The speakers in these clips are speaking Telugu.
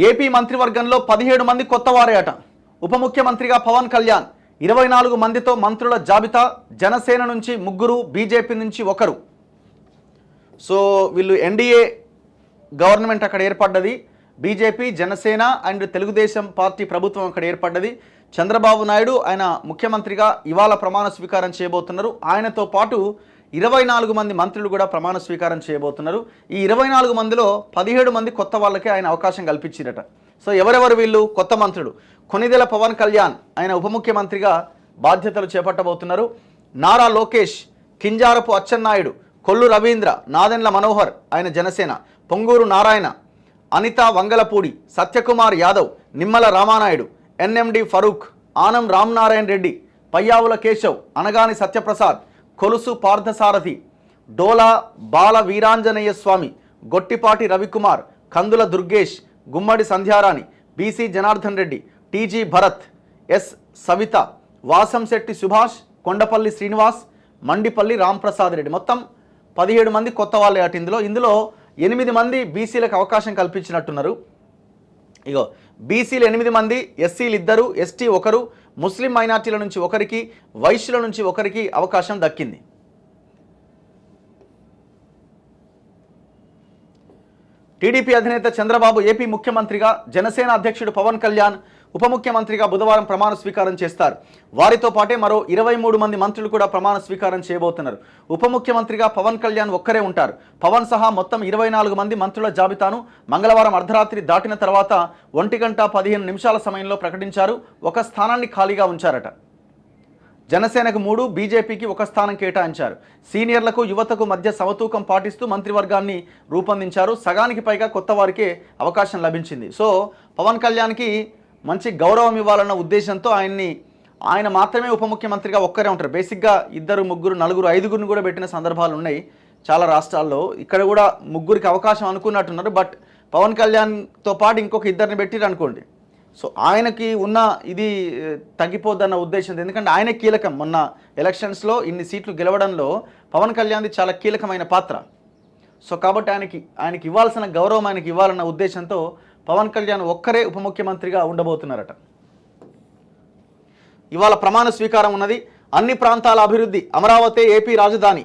ఏపీ మంత్రివర్గంలో 17 మంది కొత్త వారే అట. ఉప ముఖ్యమంత్రిగా పవన్ కళ్యాణ్, 24 మందితో మంత్రుల జాబితా. జనసేన నుంచి 3, బీజేపీ నుంచి 1. సో వీళ్ళు ఎన్డీఏ గవర్నమెంట్ అక్కడ ఏర్పడ్డది. BJP, Janasena and Telugu Desam party ప్రభుత్వం అక్కడ ఏర్పడ్డది. చంద్రబాబు నాయుడు ఆయన ముఖ్యమంత్రిగా ఇవాళ ప్రమాణ స్వీకారం చేయబోతున్నారు. ఆయనతో పాటు 24 మంది మంత్రులు కూడా ప్రమాణ స్వీకారం చేయబోతున్నారు. ఈ 24 మందిలో 17 మంది కొత్త వాళ్ళకే ఆయన అవకాశం కల్పించిరట. సో ఎవరెవరు వీళ్ళు కొత్త మంత్రులు? కొనిదెల పవన్ కళ్యాణ్ ఆయన ఉప ముఖ్యమంత్రిగా బాధ్యతలు చేపట్టబోతున్నారు. నారా లోకేష్, కింజారపు అచ్చెన్నాయుడు, కొల్లు రవీంద్ర, నాదెండ్ల మనోహర్ ఆయన Janasena, Ponguru Narayana, Anitha Vangalapudi, Satyakumar Yadav, Nimmala Ramanaidu, NMD Farooq, Anam Ramanarayana Reddy, Payyavula Keshav, Anagani Satyaprasad, Kolusu Parthasarathy, Dola Bala Veeranjaneya Swamy, Gottipati Ravikumar, Kandula Durgesh, Gummadi Sandhyarani, BC Janardhan Reddy, TG Bharath, S Savitha, Vasamsetti Subhash, Kondapalli Srinivas, Mandipalli Ramprasad Reddy. మొత్తం 17 మంది కొత్త వాళ్ళే అటు. ఇందులో 8 మంది బీసీలకు అవకాశం కల్పించినట్టున్నారు. ఇగో బీసీలు 8 మంది, ఎస్సీలు 2, ఎస్టీ 1, ముస్లిం మైనార్టీల నుంచి 1, వైశ్యుల నుంచి 1 అవకాశం దక్కింది. టీడీపీ అధినేత చంద్రబాబు ఏపీ ముఖ్యమంత్రిగా, జనసేన అధ్యక్షుడు పవన్ కళ్యాణ్ ఉప ముఖ్యమంత్రిగా బుధవారం ప్రమాణ స్వీకారం చేస్తారు. వారితో పాటే మరో 23 మంది మంత్రులు కూడా ప్రమాణ స్వీకారం చేయబోతున్నారు. ఉప ముఖ్యమంత్రిగా పవన్ కళ్యాణ్ ఒక్కరే ఉంటారు. పవన్ సహా మొత్తం 24 మంది మంత్రుల జాబితాను మంగళవారం అర్ధరాత్రి దాటిన తర్వాత 1:15 సమయంలో ప్రకటించారు. ఒక స్థానాన్ని ఖాళీగా ఉంచారట. జనసేనకు 3, బీజేపీకి 1 స్థానం కేటాయించారు. సీనియర్లకు, యువతకు మధ్య సమతూకం పాటిస్తూ మంత్రివర్గాన్ని రూపొందించారు. సగానికి పైగా కొత్త వారికే అవకాశం లభించింది. సో పవన్ కళ్యాణ్కి మంచి గౌరవం ఇవ్వాలన్న ఉద్దేశంతో ఆయన మాత్రమే ఉప ముఖ్యమంత్రిగా ఒక్కరే ఉంటారు. బేసిక్గా 2, 3, 4, 5 కూడా పెట్టిన సందర్భాలు ఉన్నాయి చాలా రాష్ట్రాల్లో. ఇక్కడ కూడా 3కి అవకాశం అనుకున్నట్టున్నారు. బట్ పవన్ కళ్యాణ్తో పాటు ఇంకొక 2ని పెట్టిరు అనుకోండి. సో ఆయనకి ఉన్న ఇది తగ్గిపోద్దన్న ఉద్దేశంతో, ఎందుకంటే ఆయన కీలకం. మొన్న ఎలక్షన్స్లో ఇన్ని సీట్లు గెలవడంలో పవన్ కళ్యాణ్ది చాలా కీలకమైన పాత్ర. సో కాబట్టి ఆయనకి ఇవ్వాల్సిన గౌరవం ఆయనకి ఇవ్వాలన్న ఉద్దేశంతో పవన్ కళ్యాణ్ ఒక్కరే ఉప ముఖ్యమంత్రిగా ఉండబోతున్నారట. ఇవాళ ప్రమాణ స్వీకారం ఉన్నది. అన్ని ప్రాంతాల అభివృద్ధి, అమరావతి ఏపీ రాజధాని,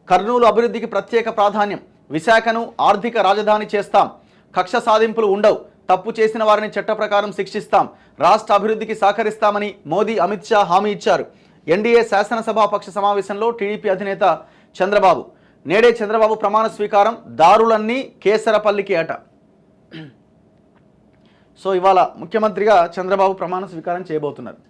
కర్నూలు అభివృద్ధికి ప్రత్యేక ప్రాధాన్యం, విశాఖను ఆర్థిక రాజధాని చేస్తాం, కక్ష సాధింపులు ఉండవు, తప్పు చేసిన వారిని చట్ట ప్రకారం శిక్షిస్తాం, రాష్ట్ర అభివృద్ధికి సహకరిస్తామని మోదీ, అమిత్ షా హామీ ఇచ్చారు. ఎన్డీఏ శాసనసభాపక్ష సమావేశంలో టీడీపీ అధినేత చంద్రబాబు. నేడే చంద్రబాబు ప్రమాణ స్వీకారం. దారులన్నీ కేసరపల్లికి అట. సో ఇవాళ ముఖ్యమంత్రిగా చంద్రబాబు ప్రమాణ స్వీకారం చేయబోతున్నారు.